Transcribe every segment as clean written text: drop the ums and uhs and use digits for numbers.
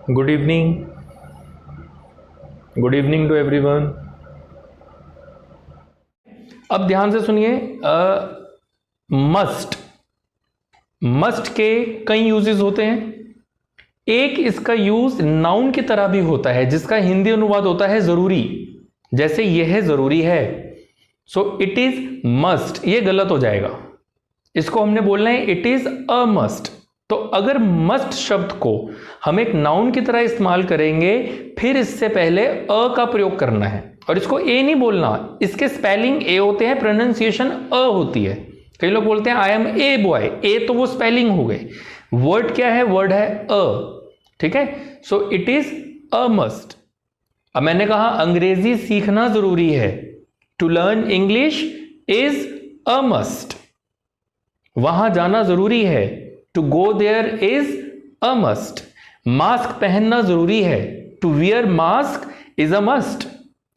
Good evening, good evening to everyone. अब ध्यान से सुनिए, मस्ट के कई यूजेस होते हैं। एक इसका यूज नाउन की तरह भी होता है जिसका हिंदी अनुवाद होता है जरूरी, जैसे यह जरूरी है। सो इट इज मस्ट, ये गलत हो जाएगा, इसको हमने बोलना है इट इज अ मस्ट। तो अगर मस्ट शब्द को हम एक नाउन की तरह इस्तेमाल करेंगे, फिर इससे पहले अ का प्रयोग करना है, और इसको ए नहीं बोलना, इसके स्पेलिंग ए होते हैं, प्रोनाउंसिएशन अ होती है। कई लोग बोलते हैं आई एम ए बॉय, ए तो वो स्पेलिंग हो गए, वर्ड क्या है, वर्ड है अ, ठीक है। So it is a must. अब मैंने कहा अंग्रेजी सीखना जरूरी है, to learn English is a must. वहां जाना जरूरी है, to go there is a must. Mask पहनना जरूरी है, to wear mask is a must.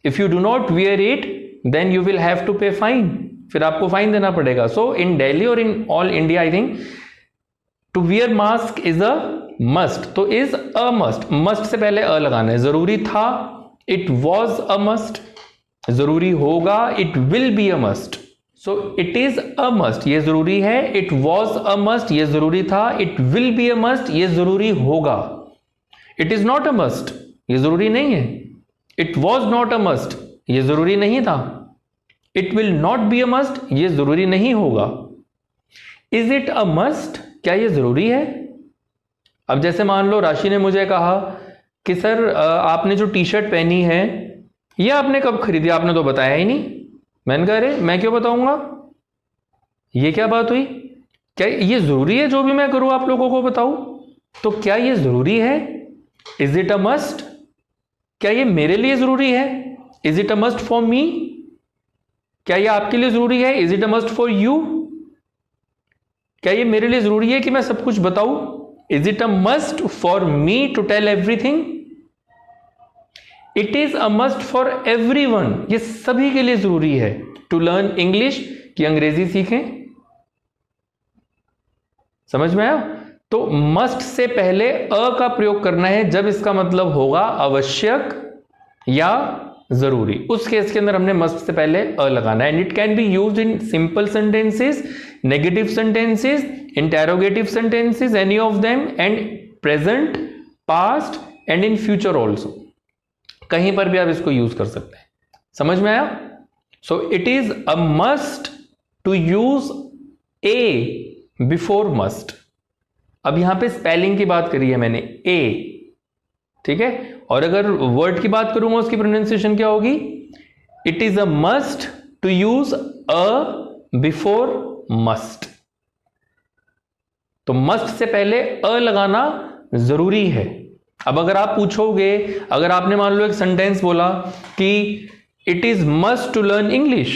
If you do not wear it then you will have to pay fine, फिर आपको fine देना पड़ेगा। सो इन दिल्ली और in all India I think to wear mask is a must. तो is a must, must से पहले अ लगाना है। जरूरी था, इट वॉज अ मस्ट। जरूरी होगा, it will be a must. So it is a must, ये जरूरी है। इट वॉज अ मस्ट, ये जरूरी था। It will be a must, ये जरूरी होगा। It is not a must, ये जरूरी नहीं है। It was not a must, ये जरूरी नहीं था। It will not be a must, ये जरूरी नहीं होगा। इज इट अ मस्ट, क्या ये जरूरी है? अब जैसे मान लो राशि ने मुझे कहा कि सर आपने जो टी शर्ट पहनी है ये आपने कब खरीदी, आपने तो बताया ही नहीं। मैंने कहा अरे मैं क्यों बताऊंगा, ये क्या बात हुई? क्या ये जरूरी है जो भी मैं करूं आप लोगों को बताऊं? तो क्या ये जरूरी है? इज इट अ मस्ट, क्या ये मेरे लिए जरूरी है? Is it a must for मी, क्या ये आपके लिए जरूरी है? Is it a must for you, क्या ये मेरे लिए जरूरी है कि मैं सब कुछ बताऊं? Is it a must for me to tell everything? It is a must for everyone, ये सभी के लिए जरूरी है टू लर्न इंग्लिश, कि अंग्रेजी सीखें। समझ में आया? तो मस्ट से पहले अ का प्रयोग करना है जब इसका मतलब होगा आवश्यक या जरूरी। उस केस के अंदर हमने मस्ट से पहले अ लगाना है। And it can be used in simple sentences, negative sentences, interrogative sentences, any of them, and present, past and in future also. कहीं पर भी आप इसको यूज कर सकते हैं। समझ में आया? So it is a must to use a before must. अब यहां पे स्पेलिंग की बात करी है मैंने, ए, ठीक है। और अगर वर्ड की बात करूंगा उसकी प्रोनाउंसिएशन क्या होगी? It is a must to use a before must. तो मस्ट से पहले अ लगाना जरूरी है। अब अगर आप पूछोगे, अगर आपने मान लो एक सेंटेंस बोला कि it is must to learn English,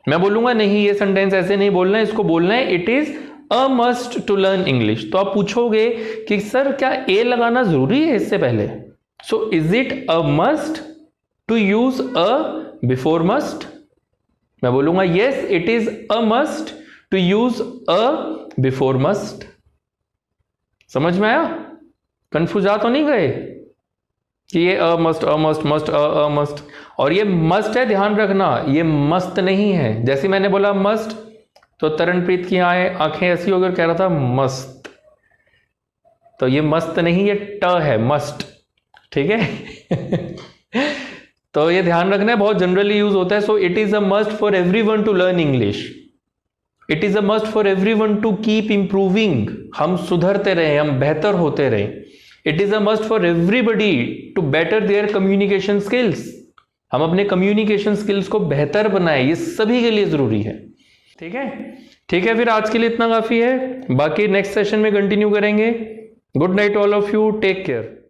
मैं बोलूंगा नहीं ये सेंटेंस ऐसे नहीं बोलना है, इसको बोलना है it is a must to learn English. तो आप पूछोगे कि सर क्या ए लगाना जरूरी है इससे पहले? So is it a must to use a before must? मैं बोलूंगा yes it is a must to use a before must. समझ में आया? कंफ्यूज तो नहीं गए कि ये a must, a must, must, a must. और ये मस्ट है, ध्यान रखना, ये मस्त नहीं है। जैसे मैंने बोला मस्ट, तो तरनप्रीत की आंखें ऐसी हो गई, कह रहा था मस्त, तो ये मस्त नहीं, ये ट है, मस्ट, ठीक है। तो ये ध्यान रखना है, बहुत जनरली यूज होता है। So it is a must for everyone to learn English. It is a must for everyone to keep improving, हम सुधरते रहे, हम बेहतर होते रहे। It is a must for everybody to better their communication skills, हम अपने कम्युनिकेशन स्किल्स को बेहतर बनाए, ये सभी के लिए जरूरी है। ठीक है, ठीक है, फिर आज के लिए इतना काफी है, बाकी नेक्स्ट सेशन में कंटिन्यू करेंगे। Good night all of you, take care.